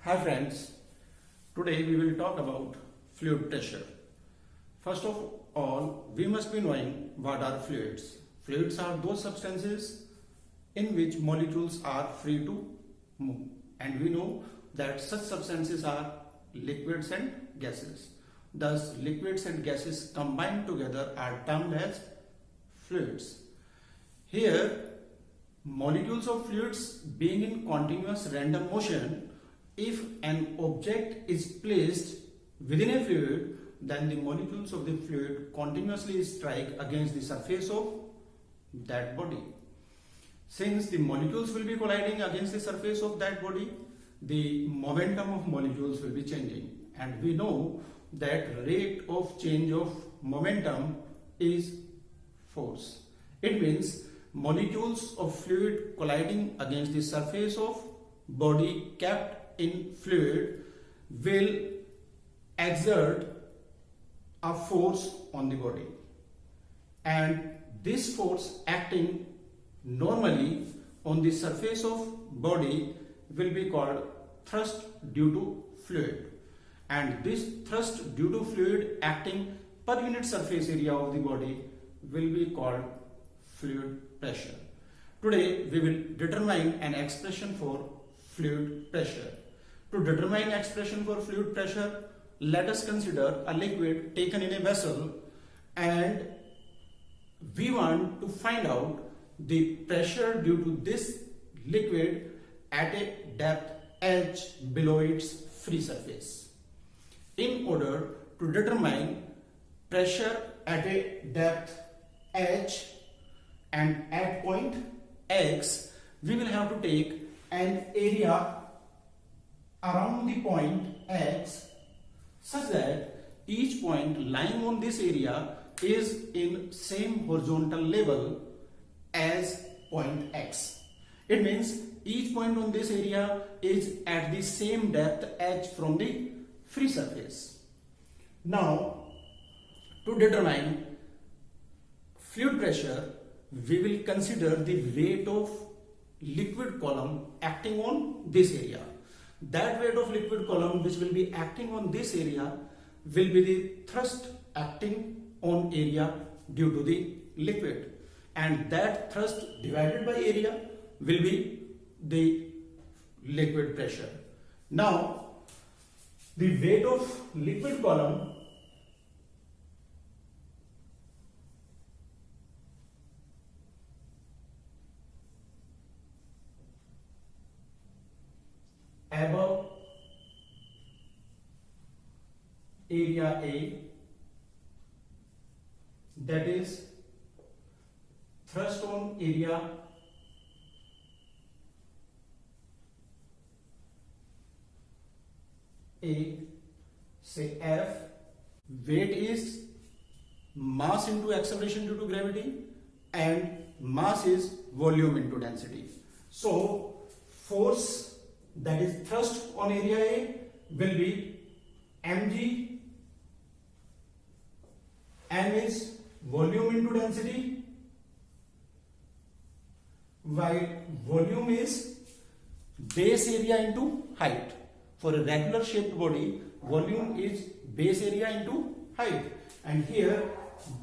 Hi friends, today we will talk about fluid pressure. First of all, we must be knowing what are fluids. Fluids are those substances in which molecules are free to move, and we know that such substances are liquids and gases. Thus, liquids and gases combined together are termed as fluids. Here, molecules of fluids being in continuous random motion, if an object is placed within a fluid, then the molecules of the fluid continuously strike against the surface of that body. Since the molecules will be colliding against the surface of that body, the momentum of molecules will be changing. And we know that rate of change of momentum is force. It means molecules of fluid colliding against the surface of body kept in fluid will exert a force on the body, and this force acting normally on the surface of body will be called thrust due to fluid, and this thrust due to fluid acting per unit surface area of the body will be called fluid pressure. Today we will determine an expression for fluid pressure. To determine expression for fluid pressure, let us consider a liquid taken in a vessel, and we want to find out the pressure due to this liquid at a depth h below its free surface. In order to determine pressure at a depth h and at point x, we will have to take an area around the point x such that each point lying on this area is in same horizontal level as point x. It means each point on this area is at the same depth h from the free surface. Now, to determine fluid pressure, we will consider the weight of liquid column acting on this area. That weight of liquid column which will be acting on this area will be the thrust acting on area due to the liquid, and that thrust divided by area will be the liquid pressure. Now, the weight of liquid column above area A, that is thrust on area A, say F. Weight is mass into acceleration due to gravity, and mass is volume into density. So force, that is thrust on area A, will be mg. M is volume into density, while volume is base area into height. For a regular shaped body, volume is base area into height, and here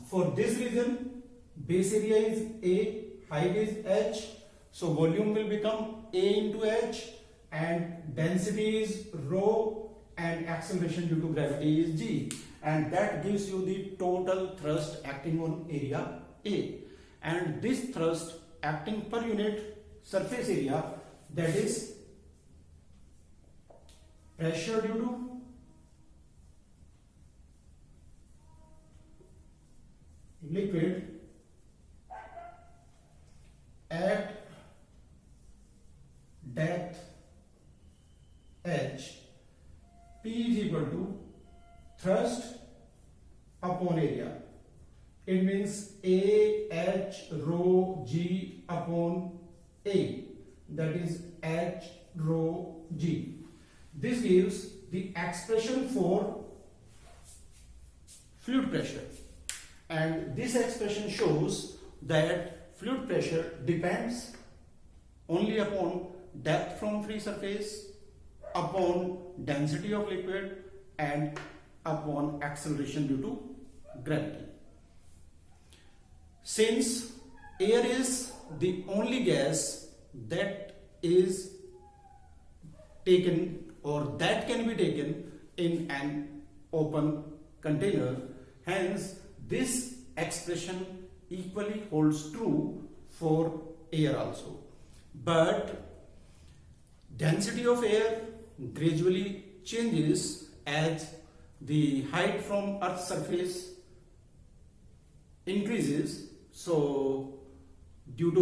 for this reason base area is A, height is h, so volume will become A into h, and density is rho, and acceleration due to gravity is g, and that gives you the total thrust acting on area A. And this thrust acting per unit surface area, that is pressure due to liquid at depth h, P is equal to thrust upon area. It means A h rho g upon A, that is h rho g. This gives the expression for fluid pressure, and this expression shows that fluid pressure depends only upon depth from free surface upon density of liquid and upon acceleration due to gravity. Since air is the only gas that is taken or that can be taken in an open container, hence this expression equally holds true for air also. But density of air gradually changes as the height from Earth's surface increases. So due to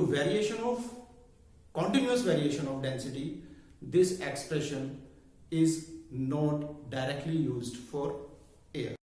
continuous variation of density, this expression is not directly used for air.